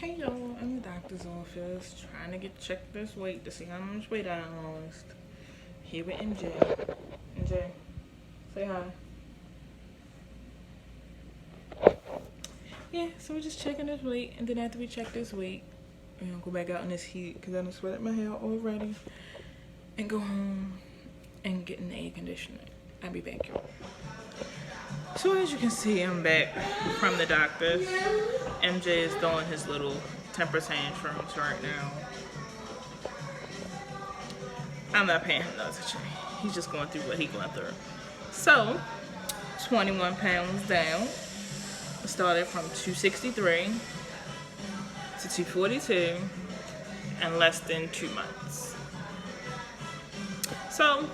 Hey y'all, in the doctor's office trying to check this weight to see how much weight I lost. Here with MJ. MJ, say hi. Yeah, so we're just checking this weight, and then after we check this weight, we're gonna go back out in this heat because I done sweated my hair already, and go home and get in the air conditioner. I'll be back, y'all. So as you can see, I'm back from the doctor's. MJ is doing his little temper tantrums right now. I'm not paying him no attention. He's just going through what he's going through. So, 21 pounds down. I started from 263 to 242 in less than 2 months. So,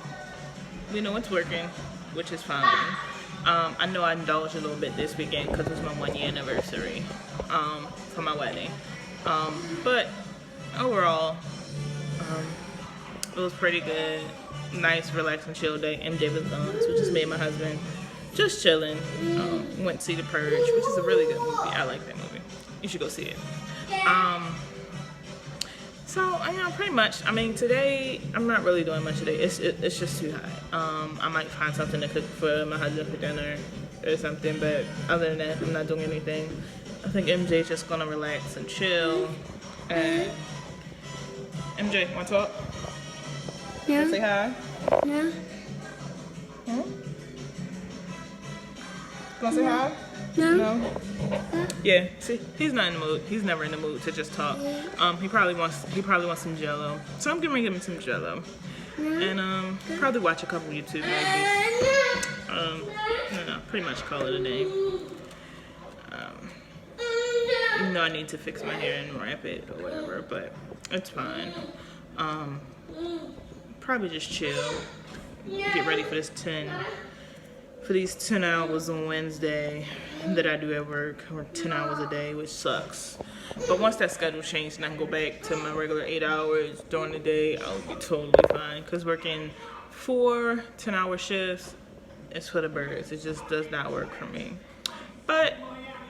we know it's working, which is fine. I know I indulged a little bit this weekend because it was my 1 year anniversary for my wedding. But overall, it was pretty good. Nice, relaxing, chill day. MJ was gone, so just me and my husband just chilling. Went to see The Purge, which is a really good movie. I like that movie. You should go see it. So, pretty much, today, I'm not really doing much today. It's just too hot. I might find something to cook for my husband for dinner or something, but other than that, I'm not doing anything. I think MJ's just gonna relax and chill. And MJ, wanna talk? Yeah. Say hi. Yeah. Hmm? Gonna say hi? No. No? Yeah, see, he's not in the mood. He's never in the mood to just talk. He probably wants some Jello. So I'm gonna give him some Jello. And probably watch a couple YouTube movies. Pretty much call it a day. You know I need to fix my hair and wrap it or whatever, but it's fine. Probably just chill. Get ready for these 10 hours on Wednesday that I do at work, or 10 hours a day, which sucks. But once that schedule changed and I can go back to my regular 8 hours during the day, I'll be totally fine. Because working 4 10-hour shifts is for the birds. It just does not work for me. But,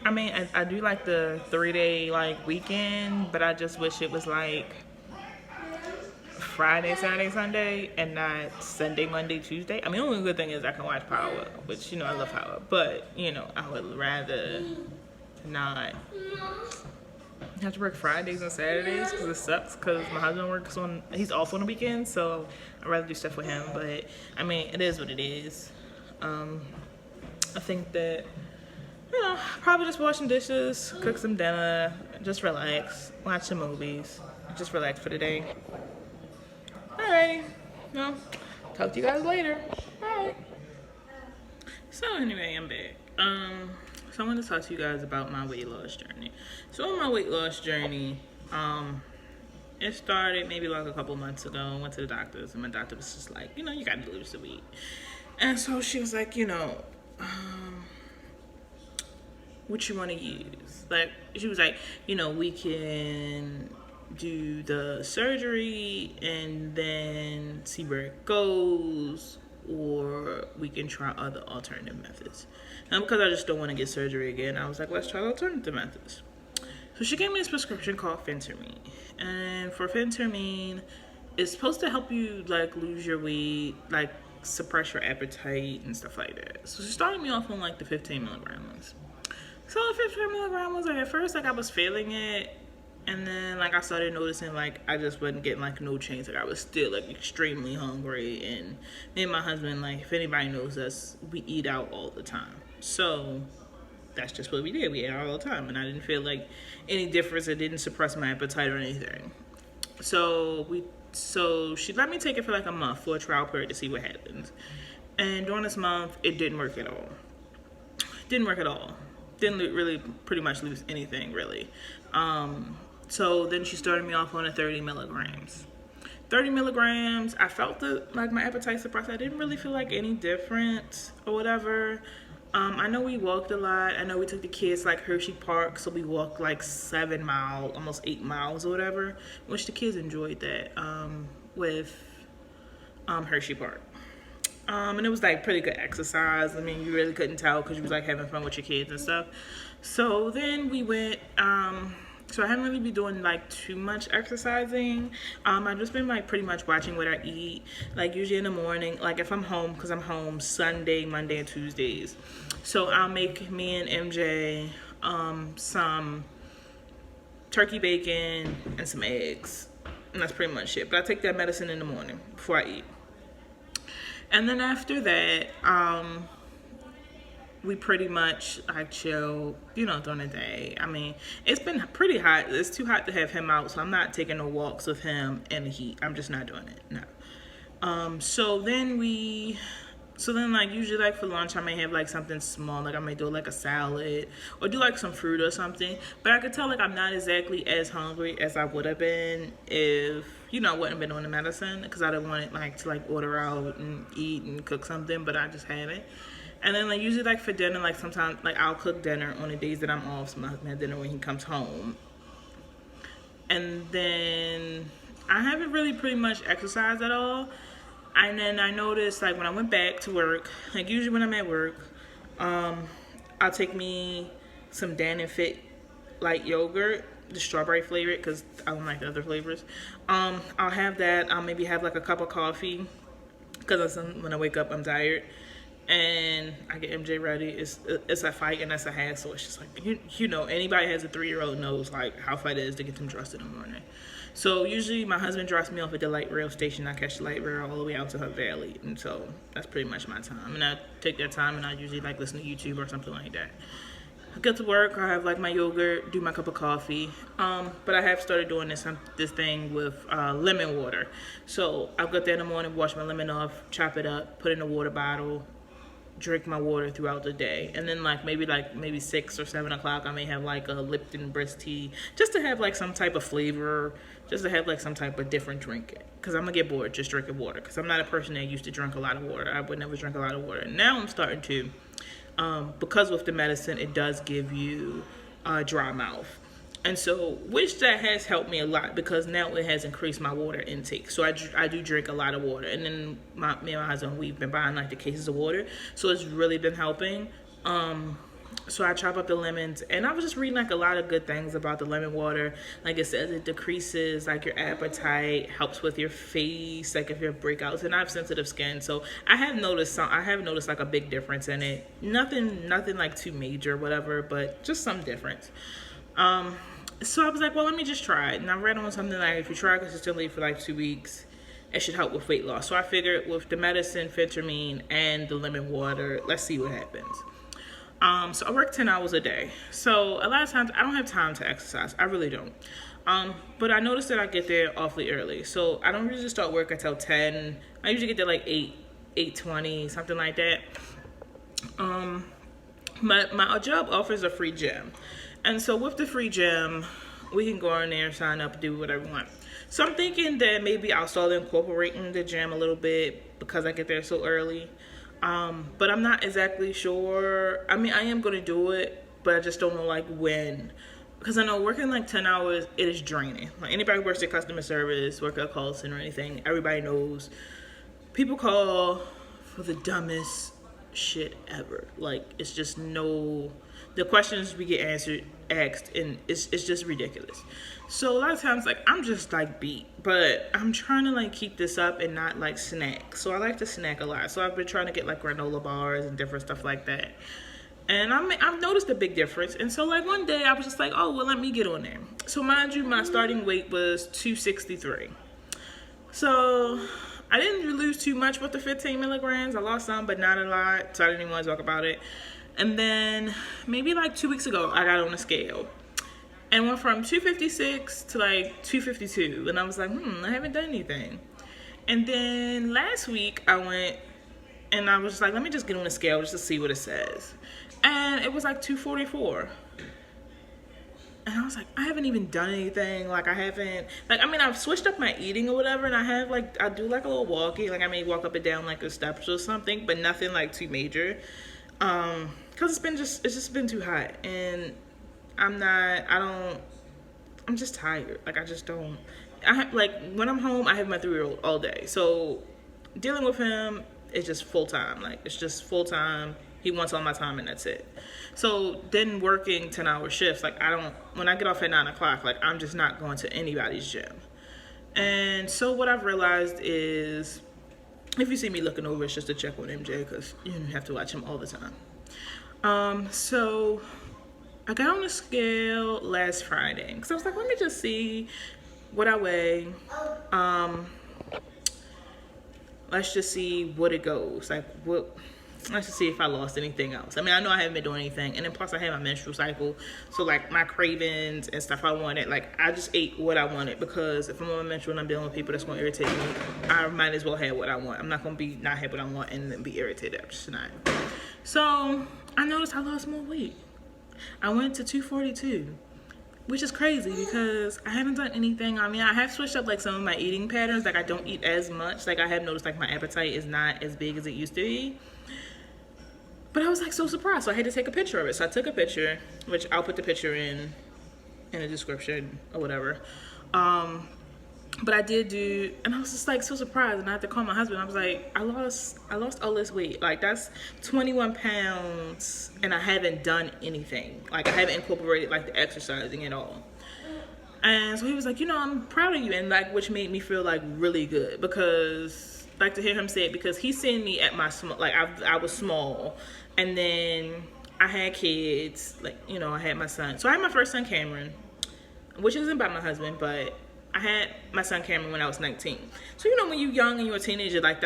I do like the 3-day, weekend, but I just wish it was, Friday, Saturday, Sunday, and not Sunday, Monday, Tuesday. The only good thing is I can watch Power, which, I love Power. But, I would rather not have to work Fridays and Saturdays because it sucks because my husband he's off on the weekends, so I'd rather do stuff with him. But, it is what it is. I think that, probably just wash some dishes, cook some dinner, just relax, watch some movies, just relax for the day. Alrighty, well, talk to you guys later. Bye. So anyway, I'm back. So I want to talk to you guys about my weight loss journey. So on my weight loss journey, it started maybe a couple months ago. I went to the doctor's, and my doctor was just like, you got to lose the weight. And so she was like, what you want to use? She was like, we can do the surgery and then see where it goes, or we can try other alternative methods. And because I just don't want to get surgery again, I was like, let's try alternative methods. So she gave me this prescription called Phentermine. And for Phentermine, it's supposed to help you lose your weight, suppress your appetite and stuff like that. So she started me off on the 15 milligrams. So the 15 milligrams, at first I was feeling it. And then, I started noticing, I just wasn't getting, no change. I was still, extremely hungry. And me and my husband, if anybody knows us, we eat out all the time. So, that's just what we did. We ate out all the time. And I didn't feel, any difference. It didn't suppress my appetite or anything. So she let me take it for, a month for a trial period to see what happens. And during this month, it didn't work at all. Didn't really pretty much lose anything, really. So then she started me off on a 30 milligrams. 30 milligrams, I felt my appetite suppressed. I didn't really feel any different or whatever. I know we walked a lot. I know we took the kids Hershey Park, so we walked 7 miles, almost 8 miles or whatever, which the kids enjoyed that with Hershey Park. And it was pretty good exercise. You really couldn't tell because you was having fun with your kids and stuff. So then we went So I haven't really been doing like too much exercising. I've just been like pretty much watching what I eat. Like usually in the morning, like if I'm home, because I'm home Sunday, Monday, and Tuesdays. So I'll make me and MJ some turkey bacon and some eggs. And that's pretty much it. But I take that medicine in the morning before I eat. And then after that, we pretty much like chill, during the day. I mean, it's been pretty hot. It's too hot to have him out, so I'm not taking no walks with him in the heat. I'm just not doing it. No. So then like usually like for lunch I may have like something small, like I may do like a salad or do like some fruit or something. But I could tell like I'm not exactly as hungry as I would have been if I wouldn't have been on the medicine, because I didn't want it like to like order out and eat and cook something, but I just haven't. And then like usually like for dinner, like sometimes like I'll cook dinner on the days that I'm off, so my husband has dinner when he comes home. And then I haven't really pretty much exercised at all. And then I noticed like when I went back to work, like usually when I'm at work, I'll take me some Dan and Fit light yogurt, the strawberry flavored, because I don't like the other flavors. I'll have that. I'll maybe have like a cup of coffee, because when I wake up I'm tired. And I get MJ ready. It's a fight and that's a hassle. It's just like anybody has a 3-year-old knows like how fight it is to get them dressed in the morning. So usually my husband drops me off at the light rail station. I catch the light rail all the way out to her valley, and so that's pretty much my time. And I take that time and I usually like listen to YouTube or something like that. I get to work. I have like my yogurt, do my cup of coffee. But I have started doing this thing with lemon water. So I'll get there in the morning, wash my lemon off, chop it up, put it in a water bottle, drink my water throughout the day. And then like maybe 6 or 7 o'clock I may have like a Lipton brisk tea, just to have like some type of flavor, just to have like some type of different drink, because I'm gonna get bored just drinking water, because I'm not a person that used to drink a lot of water. I would never drink a lot of water. Now I'm starting to, because with the medicine it does give you a dry mouth. And so, which that has helped me a lot, because now it has increased my water intake. So I do drink a lot of water. And then me and my husband, we've been buying like the cases of water. So it's really been helping. So I chop up the lemons, and I was just reading like a lot of good things about the lemon water. Like it says it decreases like your appetite, helps with your face, like if you have breakouts. And I have sensitive skin, so I have noticed like a big difference in it. Nothing like too major, whatever, but just some difference. So I was like, well, let me just try it. And I read on something like if you try consistently for like 2 weeks, it should help with weight loss. So I figured with the medicine, Phentermine, and the lemon water, let's see what happens. So I work 10 hours a day. So a lot of times I don't have time to exercise. I really don't. But I noticed that I get there awfully early. So I don't usually start work until 10. I usually get there like 8:20, something like that. My job offers a free gym. And so with the free gym, we can go in there, sign up, do whatever we want. So I'm thinking that maybe I'll start incorporating the gym a little bit because I get there so early. But I'm not exactly sure. I mean, I am going to do it, but I just don't know like when. Because I know working like 10 hours, it is draining. Like anybody who works at customer service, work at a call center or anything, everybody knows people call for the dumbest shit ever. Like it's just the questions we get asked, and it's just ridiculous. So a lot of times like I'm just like beat, but I'm trying to like keep this up and not like snack. So I like to snack a lot. So I've been trying to get like granola bars and different stuff like that. And I've noticed a big difference. And so like one day I was just like, oh well, let me get on there. So mind you, my starting weight was 263. So I didn't lose too much with the 15 milligrams. I lost some, but not a lot. So I didn't even want to talk about it. And then maybe like 2 weeks ago, I got on a scale and went from 256 to like 252. And I was like, I haven't done anything. And then last week I went and I was just like, let me just get on the scale just to see what it says. And it was like 244. And I was like, I haven't even done anything. Like I haven't, like, I mean, I've switched up my eating or whatever. And I have like, I do like a little walking. Like I may walk up and down like the steps or something, but nothing like too major. Cause it's just been too hot, and I'm just tired. Like I just don't, like when I'm home, I have my 3-year-old all day. So dealing with him is just full time. Like it's just full time. He wants all my time and that's it. So then working 10-hour shifts, like when I get off at 9 o'clock, like I'm just not going to anybody's gym. And so what I've realized is, if you see me looking over, it's just to check on MJ because you have to watch him all the time. So I got on the scale last Friday because I was like, let me just see what I weigh. Let's just see what it goes. Let's just see if I lost anything else. I mean, I know I haven't been doing anything. And then plus I had my menstrual cycle. So like my cravings and stuff I wanted, like I just ate what I wanted because if I'm on my menstrual and I'm dealing with people that's going to irritate me, I might as well have what I want. I'm not going to not have what I want and then be irritated. I'm just not. So I noticed I lost more weight. I went to 242. Which is crazy because I haven't done anything. I mean, I have switched up like some of my eating patterns. Like I don't eat as much. Like I have noticed like my appetite is not as big as it used to be. But I was like so surprised. So I had to take a picture of it. So I took a picture, which I'll put the picture in the description or whatever. But I did do, and I was just like so surprised. And I had to call my husband. I was like, I lost all this weight. Like that's 21 pounds and I haven't done anything. Like I haven't incorporated like the exercising at all. And so he was like, I'm proud of you. And like, which made me feel like really good because like to hear him say it, because he's seen me at my small, like I was small and then I had kids, like, I had my son. So I had my first son, Cameron, which isn't about my husband, but I had my son Cameron when I was 19. So when you're young and you're a teenager, like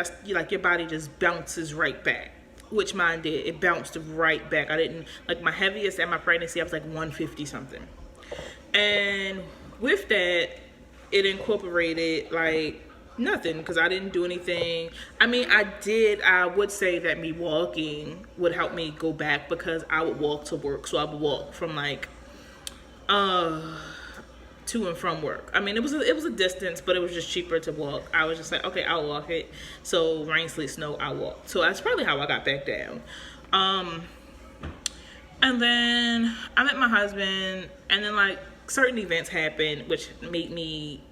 your body just bounces right back, which mine did. It bounced right back. I didn't like my heaviest at my pregnancy. I was like 150 something, and with that, it incorporated like nothing because I didn't do anything. I mean, I would say that me walking would help me go back because I would walk to work. So I would walk from like to and from work. I mean, it was a distance, but it was just cheaper to walk. I was just like, okay, I'll walk it. So rain, sleet, snow, I walked. So that's probably how I got back down. And then I met my husband, and then like certain events happened, which made me,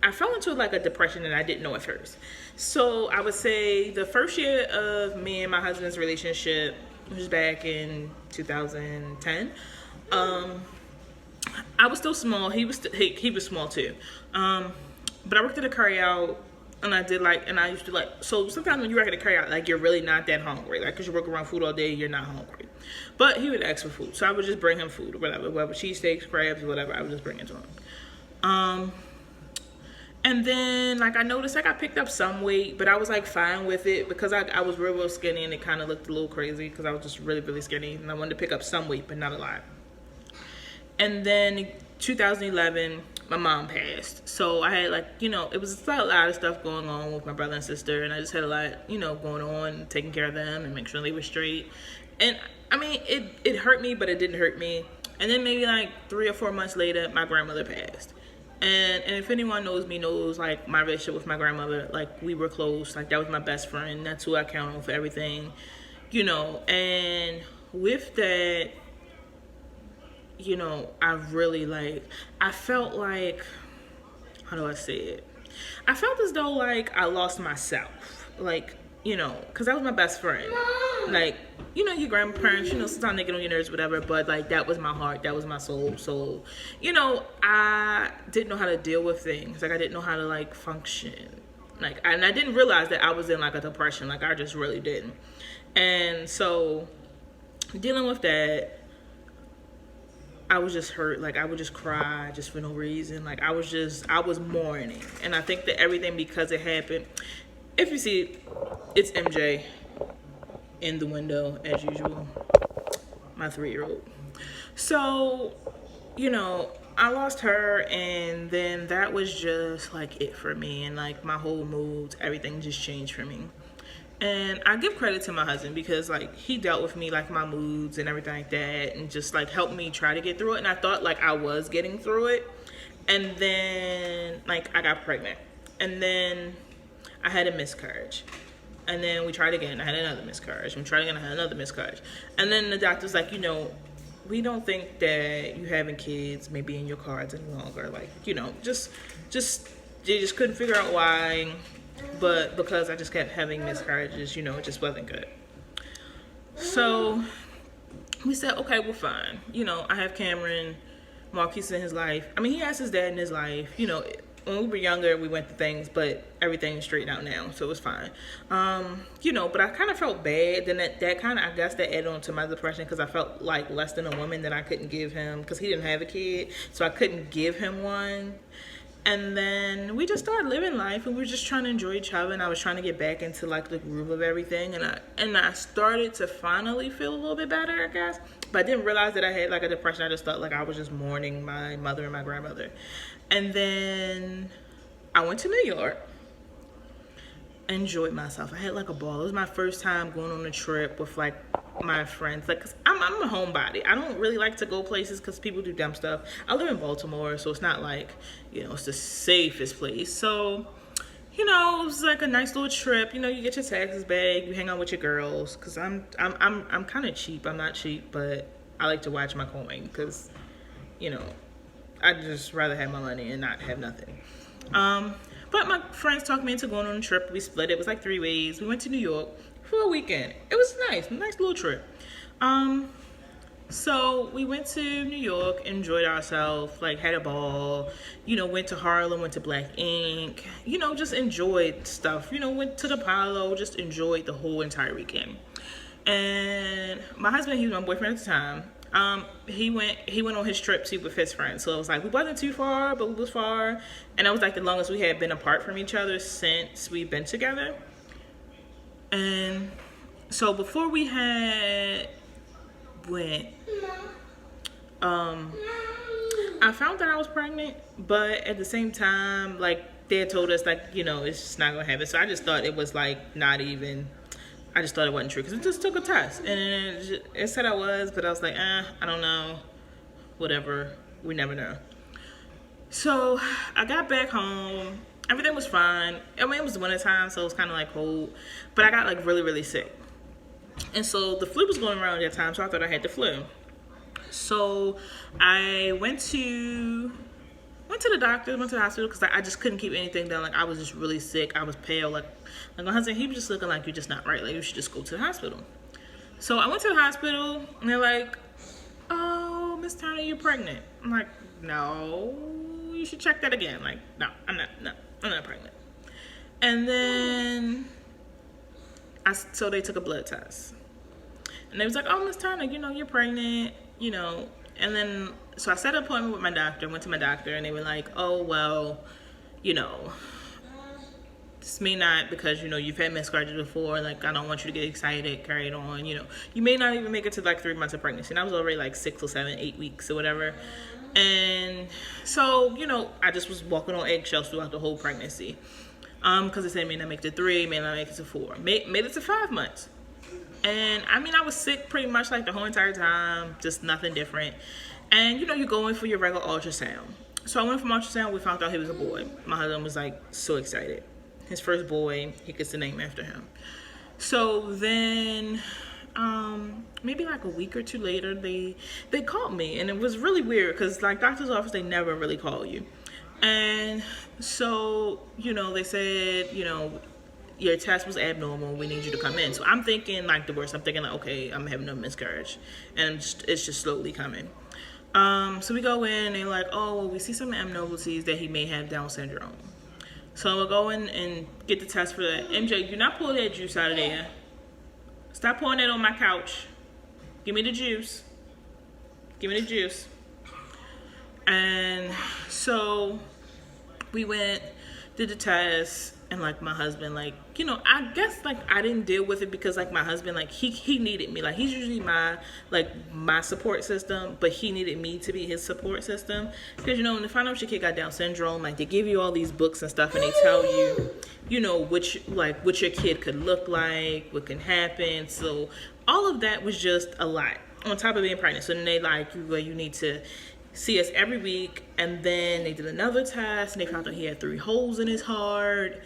I fell into like a depression that I didn't know at first. So I would say the first year of me and my husband's relationship, which was back in 2010, I was still small. He was small too. But I worked at a carryout, and I used to so sometimes when you work at a carryout, like you're really not that hungry, like because you work around food all day, you're not hungry. But he would ask for food, so I would just bring him food or whatever, cheesesteaks, crabs, whatever. I would just bring it to him. And then like I noticed like I picked up some weight, but I was like fine with it because I was real skinny and it kind of looked a little crazy because I was just really, really skinny and I wanted to pick up some weight, but not a lot. And then 2011, my mom passed. So I had it was a lot of stuff going on with my brother and sister. And I just had a lot, going on, taking care of them and making sure they were straight. And I mean, it hurt me, but it didn't hurt me. And then maybe like 3 or 4 months later, my grandmother passed. And if anyone knows me, knows like my relationship with my grandmother, like we were close. Like that was my best friend. That's who I count on for everything, And with that, I really I felt like, how do I say it? I felt as though like I lost myself, because that was my best friend. Your grandparents, sometimes they get on your nerves, whatever, but like that was my heart, that was my soul. So, I didn't know how to deal with things. Like I didn't know how to like function. And I didn't realize that I was in like a depression. Like I just really didn't. And so dealing with that, I was just hurt. Like I would just cry just for no reason. Like I was mourning. And I think that everything, because it happened, if you see, it's MJ in the window as usual, my 3-year-old. So, I lost her, and then that was just like it for me. And like my whole mood, everything just changed for me. And I give credit to my husband because like he dealt with me, like my moods and everything like that, and just like helped me try to get through it. And I thought like I was getting through it. And then like I got pregnant, and then I had a miscarriage, and then we tried again. I had another miscarriage. We tried again. I had another miscarriage. And then the doctor's like, we don't think that you having kids may be in your cards any longer. Like, just they just couldn't figure out why. But because I just kept having miscarriages, it just wasn't good. So we said, okay, we're fine. I have Cameron. Marquis in his life. I mean, he has his dad in his life. When we were younger, we went through things, but everything's straightened out now, so it's fine. But I kind of felt bad. Then that kind of, I guess, that added on to my depression because I felt like less than a woman that I couldn't give him because he didn't have a kid, so I couldn't give him one. And then we just started living life, and we were just trying to enjoy each other. And I was trying to get back into like the groove of everything, and I started to finally feel a little bit better, I guess. But I didn't realize that I had like a depression. I just thought like I was just mourning my mother and my grandmother. And then I went to New York, enjoyed myself. I had like a ball. It was my first time going on a trip with like my friends. Like, cause I'm a homebody. I don't really like to go places because people do dumb stuff. I live in Baltimore, so it's not like, it's the safest place. So, it was like a nice little trip. You get your taxes back, you hang out with your girls. Cause I'm kind of cheap. I'm not cheap, but I like to watch my coin because, I just rather have my money and not have nothing. But my friends talked me into going on a trip. We split. It was like 3 ways. We went to New York for a weekend. It was nice little trip. So we went to New York, enjoyed ourselves, like had a ball, went to Harlem, went to Black Ink, just enjoyed stuff, went to the Apollo, just enjoyed the whole entire weekend. And my husband, he was my boyfriend at the time. He went on his trip too with his friends. So it was like, we wasn't too far, but we was far. And it was like the longest we had been apart from each other since we've been together. And so before we had went, I found that I was pregnant, but at the same time, like they had told us like, it's just not gonna happen. So I just thought it was like I just thought it wasn't true because it just took a test and it said I was, but I was like, I don't know, whatever, we never know. So I got back home, everything was fine. I mean, it was winter time, so it was kind of like cold, but I got like really, really sick. And so the flu was going around at that time, so I thought I had the flu. So I went to the doctor, went to the hospital because I just couldn't keep anything down. Like I was just really sick. I was pale. Like my husband, he was just looking like you're just not right. Like you should just go to the hospital. So I went to the hospital and they're like, "Oh, Miss Turner, you're pregnant." I'm like, "No, you should check that again." Like, "No, I'm not pregnant." And then so they took a blood test. And they was like, "Oh, Miss Turner, you're pregnant, And then, so I set an appointment with my doctor, went to my doctor, and they were like, "Oh, well, this may not, because, you've had miscarriages before, like, I don't want you to get excited, carry it on, You may not even make it to, like, 3 months of pregnancy." And I was already, like, 6 or 7, 8 weeks or whatever. And so, I just was walking on eggshells throughout the whole pregnancy. Because they said it may not make it to 3, may not make it to 4. Made it to 5 months. And I mean, I was sick pretty much like the whole entire time, just nothing different. And you go in for your regular ultrasound. So I went for ultrasound, we found out he was a boy. My husband was like so excited. His first boy, he gets the name after him. So then, maybe like a week or two later, they called me. And it was really weird because like doctor's office, they never really call you. And so, they said, your test was abnormal, we need you to come in. So I'm thinking like the worst. I'm thinking like, okay, I'm having a miscarriage and it's just slowly coming. So we go in and they're like, "Oh, well, we see some abnormalities that he may have Down syndrome." So we'll go in and get the test for that. MJ, do not pull that juice out of there. Stop pouring that on my couch. Give me the juice. Give me the juice. And so we went, did the test, and like my husband, like, I guess like I didn't deal with it because like my husband, like he needed me. Like he's usually my support system, but he needed me to be his support system. Because when they find out your kid got Down syndrome, like they give you all these books and stuff and they tell you, what your kid could look like, what can happen. So all of that was just a lot on top of being pregnant. So then they like, well, you need to see us every week. And then they did another test and they found out he had 3 holes in his heart.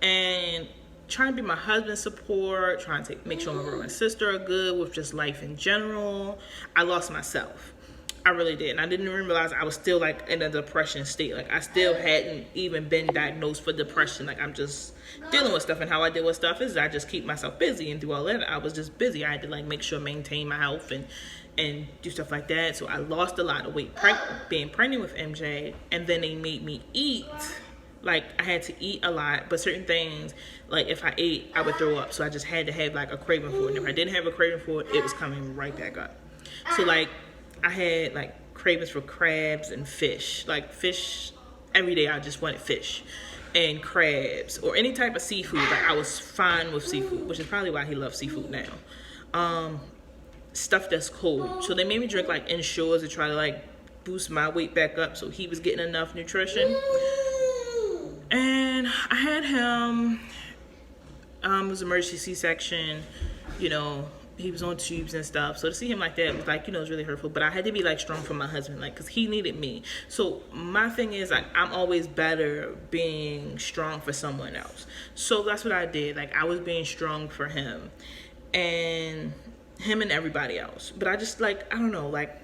And trying to be my husband's support, trying to make sure my brother and sister are good with just life in general. I lost myself. I really did. And I didn't even realize I was still like in a depression state. Like I still hadn't even been diagnosed for depression. Like I'm just dealing with stuff. And how I deal with stuff is I just keep myself busy. And through all that, I was just busy. I had to like make sure maintain my health and do stuff like that. So I lost a lot of weight being pregnant with MJ. And then they made me eat. Like I had to eat a lot, but certain things, like if I ate, I would throw up. So I just had to have like a craving for it. And if I didn't have a craving for it, it was coming right back up. So like I had like cravings for crabs and fish. Like fish, every day I just wanted fish and crabs or any type of seafood. Like I was fine with seafood, which is probably why he loves seafood now. Stuff that's cold. So they made me drink like Ensures to try to like boost my weight back up so he was getting enough nutrition. And I had him, it was an emergency C-section, you know, he was on tubes and stuff. So to see him like that was like, you know, it was really hurtful. But I had to be like strong for my husband, like, because he needed me. So my thing is, like, I'm always better being strong for someone else. So that's what I did. Like, I was being strong for him and everybody else. But I just, like, I don't know, like,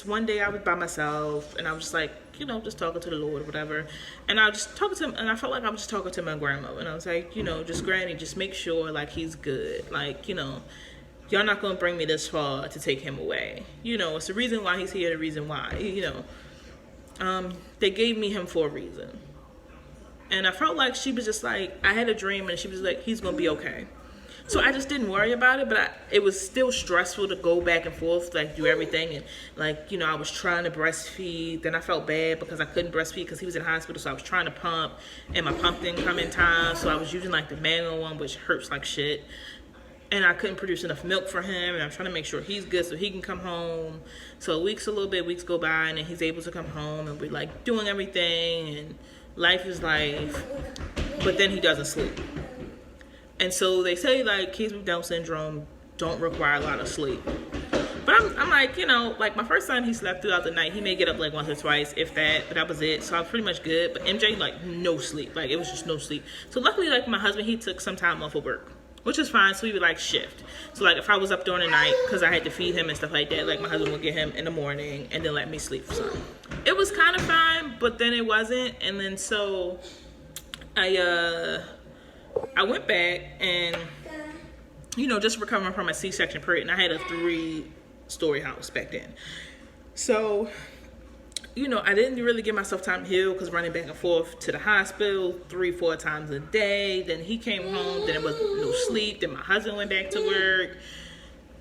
one day I was by myself and I was just like, you know, just talking to the Lord or whatever. And I was just talking to him and I felt like I was just talking to my grandma. And I was like, you know, just Granny, just make sure like he's good. Like, you know, y'all not going to bring me this far to take him away. You know, it's the reason why he's here, the reason why, you know. They gave me him for a reason. And I felt like she was just like, I had a dream and she was like, he's going to be okay. So I just didn't worry about it, but it was still stressful to go back and forth, like do everything. And like, you know, I was trying to breastfeed. Then I felt bad because I couldn't breastfeed because he was in the hospital. So I was trying to pump and my pump didn't come in time. So I was using like the manual one, which hurts like shit. And I couldn't produce enough milk for him. And I'm trying to make sure he's good so he can come home. So weeks go by and then he's able to come home and we're like doing everything and life is life. But then he doesn't sleep. And so they say, like, kids with Down syndrome don't require a lot of sleep. But I'm like, you know, like, my first son, he slept throughout the night. He may get up, like, once or twice, if that, but that was it. So I was pretty much good. But MJ, like, no sleep. Like, it was just no sleep. So luckily, like, my husband, he took some time off of work, which is fine. So we would, like, shift. So, like, if I was up during the night, because I had to feed him and stuff like that, like, my husband would get him in the morning and then let me sleep for some. It was kind of fine, but then it wasn't. And then so I went back and, you know, just recovering from a C-section period. And I had a 3-story house back then. So, you know, I didn't really give myself time to heal because running back and forth to the hospital 3-4 times a day. Then he came home. Then it was no sleep. Then my husband went back to work.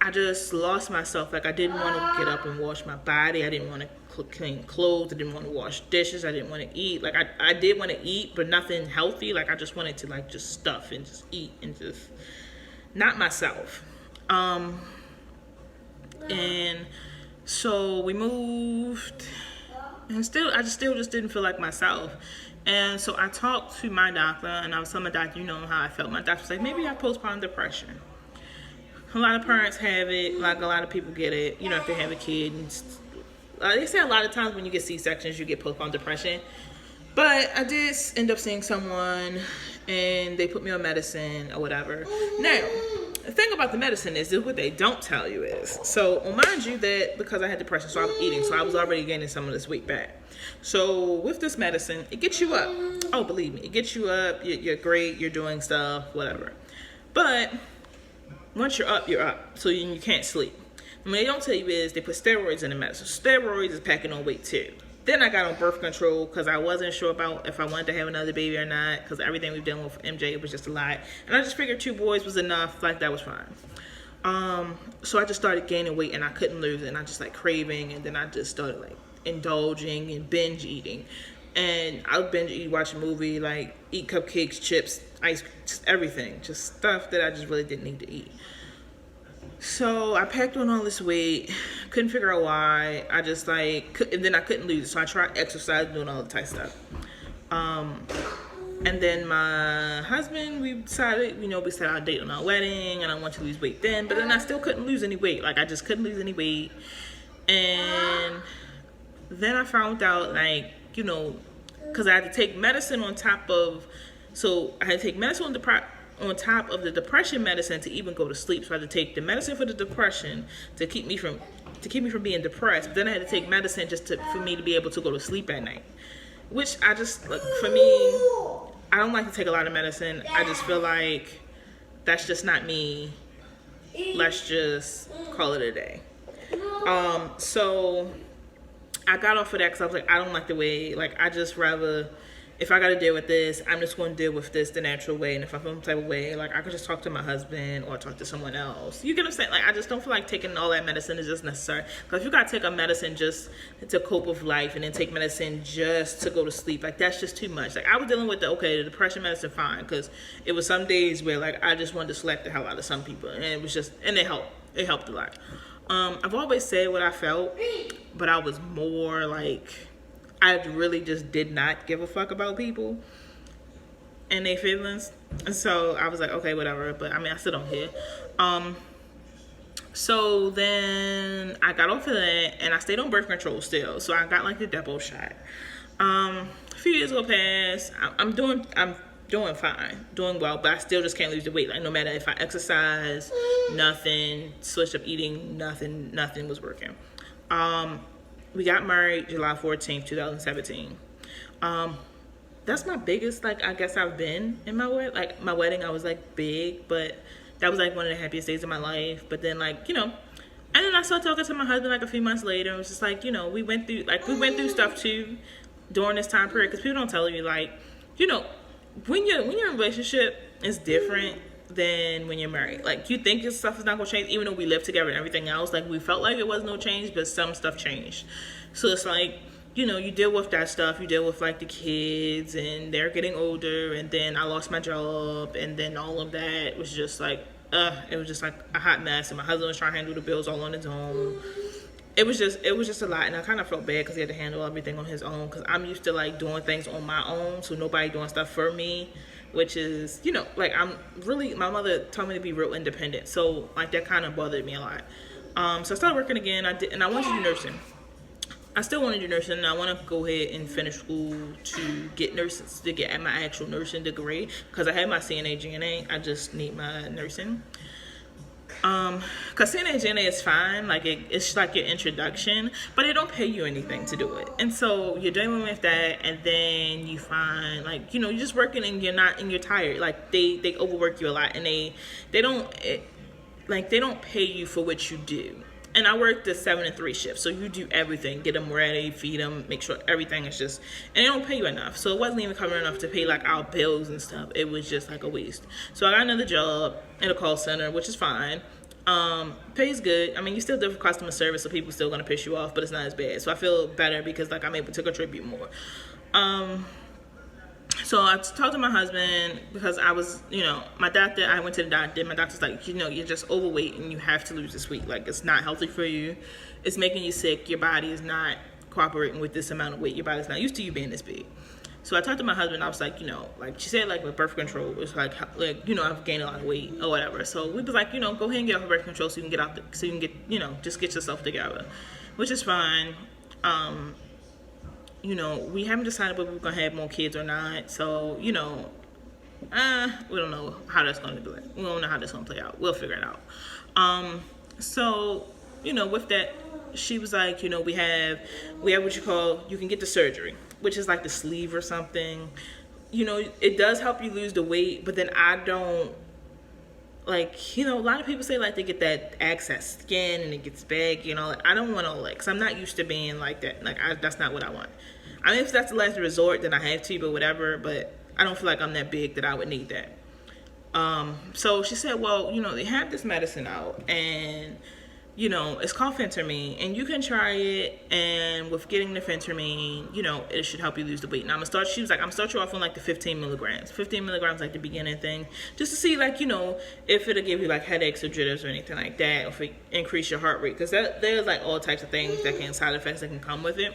I just lost myself. Like, I didn't want to get up and wash my body. I didn't want to clean clothes. I didn't want to wash dishes. I didn't want to eat. Like, I did want to eat, but nothing healthy. Like, I just wanted to, like, just stuff and just eat and just not myself. And so we moved and I still just didn't feel like myself. And so I talked to my doctor and I was telling my doctor, you know, how I felt. My doctor was like, maybe I have postpartum depression. A lot of parents have it, like a lot of people get it, you know, if they have a kid. And they say a lot of times when you get C-sections, you get postpartum depression. But I did end up seeing someone and they put me on medicine or whatever. Now, the thing about the medicine is what they don't tell you is, so mind you that because I had depression, so I was eating, so I was already gaining some of this weight back. So with this medicine, it gets you up. Oh, believe me, it gets you up. You're great. You're doing stuff, whatever. But once you're up, so you can't sleep. What they don't tell you is they put steroids in the medicine. Steroids is packing on weight too. Then I got on birth control because I wasn't sure about if I wanted to have another baby or not because everything we've done with MJ, it was just a lot. And I just figured 2 boys was enough, like that was fine. So I just started gaining weight and I couldn't lose it. And I just like craving and then I just started like indulging and binge eating. And I would binge eat, watch a movie, like eat cupcakes, chips, ice, just everything. Just stuff that I just really didn't need to eat. So I packed on all this weight, couldn't figure out why. I just like, and then I couldn't lose it. So I tried exercise, doing all the type stuff. And then my husband, we decided, you know, we set our date on our wedding and I wanted to lose weight then, but then I still couldn't lose any weight. Like I just couldn't lose any weight. And then I found out like, you know, because I had to take medicine on top of, so I had to take medicine on top of the depression medicine to even go to sleep. So I had to take the medicine for the depression to keep me from to keep me from being depressed. But then I had to take medicine just for me to be able to go to sleep at night. Which I just, like, for me, I don't like to take a lot of medicine. I just feel like that's just not me. Let's just call it a day. So I got off of that because I was like, I don't like the way, like, I just rather, if I got to deal with this, I'm just going to deal with this the natural way. And if I feel some type of way, like, I could just talk to my husband or talk to someone else. You get what I'm saying? Like, I just don't feel like taking all that medicine is just necessary. Because if you got to take a medicine just to cope with life and then take medicine just to go to sleep, like, that's just too much. Like, I was dealing with the depression medicine fine, because it was some days where, like, I just wanted to slap the hell out of some people. And it was just, and it helped. It helped a lot. I've always said what I felt, but I was more like, I really just did not give a fuck about people and their feelings. And so I was like, okay, whatever. But I mean, I still don't care. So then I got off of that and I stayed on birth control still. So I got like the depot shot. A few years ago past, I'm doing fine, doing well, but I still just can't lose the weight. Like, no matter if I exercise, nothing, switched up eating, nothing was working. We got married July 14th, 2017. That's my biggest, like, I guess I've been in my wedding. Like, my wedding, I was, like, big, but that was, like, one of the happiest days of my life. But then, like, you know, and then I started talking to my husband, like, a few months later. It was just, like, you know, we went through stuff, too, during this time period. Because people don't tell you, like, you know, when you're in a relationship, it's different than when you're married. Like, you think your stuff is not gonna change, even though we live together and everything else. Like, we felt like it was no change, but some stuff changed. So it's like, you know, you deal with that stuff. You deal with, like, the kids, and they're getting older, and then I lost my job, and then all of that was just like, it was just like a hot mess. And my husband was trying to handle the bills all on his own. It was just a lot, and I kind of felt bad because he had to handle everything on his own, because I'm used to, like, doing things on my own, so nobody doing stuff for me, which is, you know, like, my mother told me to be real independent, so, like, that kind of bothered me a lot. So I started working again, and I wanted to do nursing. I still want to do nursing, and I want to go ahead and finish school to get my actual nursing degree, because I have my CNA, GNA, I just need my nursing. Cause CNA GNA is fine, like it's like your introduction, but they don't pay you anything to do it. And so you're dealing with that, and then you find, like, you know, you're just working and you're tired. Like, they overwork you a lot, and they don't pay you for what you do. And I worked the 7 and 3 shift, so you do everything, get them ready, feed them, make sure everything is just, and they don't pay you enough. So it wasn't even covering enough to pay, like, our bills and stuff. It was just like a waste. So I got another job in a call center, which is fine. Pays good. I mean, you still do customer service, so people still gonna piss you off, but it's not as bad. So I feel better because, like, I'm able to contribute more. So I talked to my husband because I was, you know, I went to the doctor. My doctor's like, you know, you're just overweight and you have to lose this weight. Like, it's not healthy for you. It's making you sick. Your body is not cooperating with this amount of weight. Your body's not used to you being this big. So I talked to my husband. I was like, you know, like, she said, like, with birth control, it's like, you know, I've gained a lot of weight or whatever. So we was like, you know, go ahead and get off of birth control so you can get, you know, just get yourself together, which is fine. You know, we haven't decided whether we're gonna have more kids or not. So, you know, we don't know how that's gonna do it. We don't know how that's gonna play out. We'll figure it out. So, you know, with that, she was like, you know, we have what you call, you can get the surgery, which is like the sleeve or something. You know, it does help you lose the weight, but then I don't, like, you know, a lot of people say, like, they get that excess skin and it gets big, you know. Like, I don't want all that, because I'm not used to being like that. Like, that's not what I want. I mean, if that's the last resort, then I have to, but whatever. But I don't feel like I'm that big that I would need that. So she said, well, you know, they have this medicine out, and, you know, it's called Phentermine, and you can try it, and with getting the Phentermine, you know, it should help you lose the weight. Now, she was like, I'm gonna start you off on, like, the 15 milligrams. 15 milligrams, like, the beginning thing, just to see, like, you know, if it'll give you, like, headaches or jitters or anything like that, or if it increase your heart rate, because there's, like, all types of things that can, side effects that can come with it.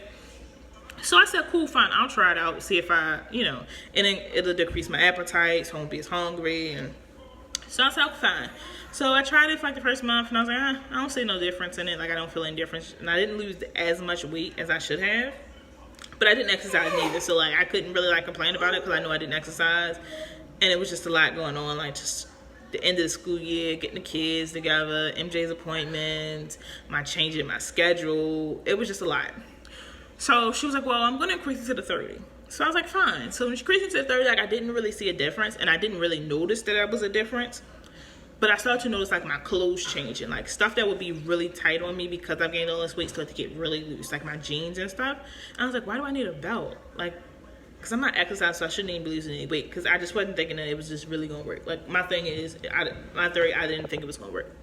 So I said, cool, fine, I'll try it out, see if I, you know, and then it'll decrease my appetite, so I won't be as hungry, and so I said, fine. So I tried it for, like, the first month, and I was like, I don't see no difference in it. Like, I don't feel any difference, and I didn't lose as much weight as I should have, but I didn't exercise neither, so, like, I couldn't really, like, complain about it, because I know I didn't exercise, and it was just a lot going on, like, just the end of the school year, getting the kids together, MJ's appointments, my changing my schedule. It was just a lot. So she was like, well, I'm going to increase it to the 30. So I was like, fine. So when she increased it to 30, like I didn't really see a difference, and I didn't really notice that there was a difference. But I started to notice like my clothes changing, like stuff that would be really tight on me because I've gained all this weight started to get really loose, like my jeans and stuff. And I was like, why do I need a belt? Like, because I'm not exercising, so I shouldn't even be losing any weight, because I just wasn't thinking that it was just really going to work. Like, my thing is, my theory, I didn't think it was going to work.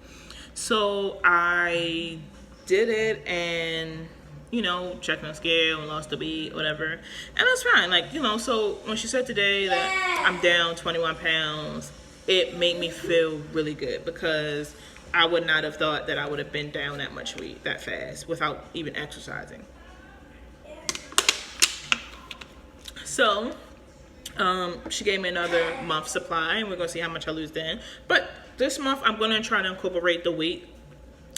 So I did it, and, you know, checked my scale and lost the weight, whatever. And that's fine. Like, you know, so when she said today that I'm down 21 pounds, it made me feel really good, because I would not have thought that I would have been down that much weight that fast without even exercising. So, she gave me another month supply, and we're going to see how much I lose then. But this month, I'm going to try to incorporate the weight,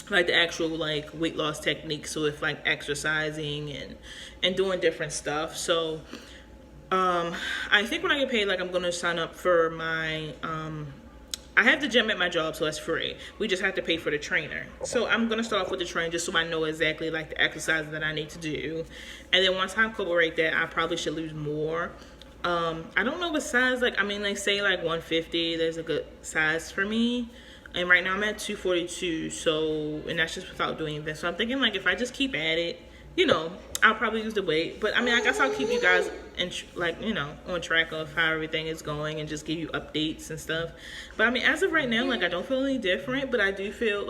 like the actual like weight loss techniques. So if like exercising and doing different stuff. So, I think when I get paid, like I'm going to sign up for my, I have the gym at my job, so that's free. We just have to pay for the trainer. So I'm going to start off with the trainer just so I know exactly like the exercises that I need to do. And then once I incorporate that, I probably should lose more. I don't know what size, like, I mean, they say like 150, there's a good size for me. And right now I'm at 242, so, and that's just without doing this. So I'm thinking like if I just keep at it, you know, I'll probably lose the weight. But I mean, I guess I'll keep you guys in, like, you know, on track of how everything is going and just give you updates and stuff. But I mean, as of right now, like, I don't feel any different, but I do feel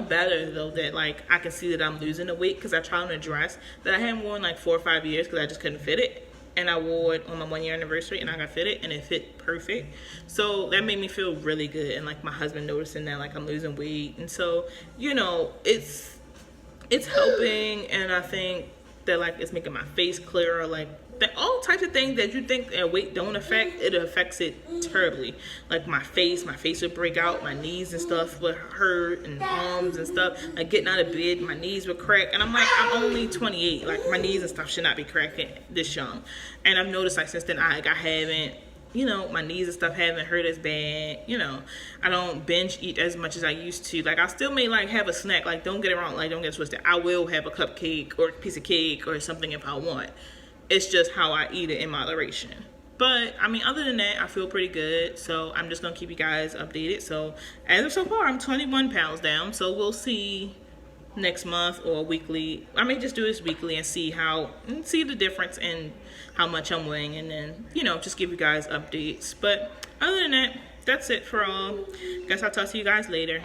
better though, that like I can see that I'm losing the weight, because I tried on a dress that I hadn't worn like 4 or 5 years because I just couldn't fit it. And I wore it on my 1 year anniversary, and I got fitted, and it fit perfect. So that made me feel really good. And like my husband noticing that like I'm losing weight, and so, you know, it's helping. And I think that like it's making my face clearer, like that, all types of things that you think that weight don't affect, it affects it terribly. Like my face would break out, my knees and stuff would hurt, and arms and stuff. Like getting out of bed, my knees would crack, and I'm like, I'm only 28. Like my knees and stuff should not be cracking this young. And I've noticed like since then, I haven't, you know, my knees and stuff haven't hurt as bad. You know, I don't binge eat as much as I used to. Like I still may like have a snack. Like don't get it wrong. Like don't get it twisted. I will have a cupcake or a piece of cake or something if I want. It's just how I eat it in moderation. But I mean, other than that, I feel pretty good. So I'm just gonna keep you guys updated. So as of so far, I'm 21 pounds down. So we'll see next month or weekly. I may just do this weekly and see the difference in how much I'm weighing, and then, you know, just give you guys updates. But other than that, that's it for all. Guess I'll talk to you guys later.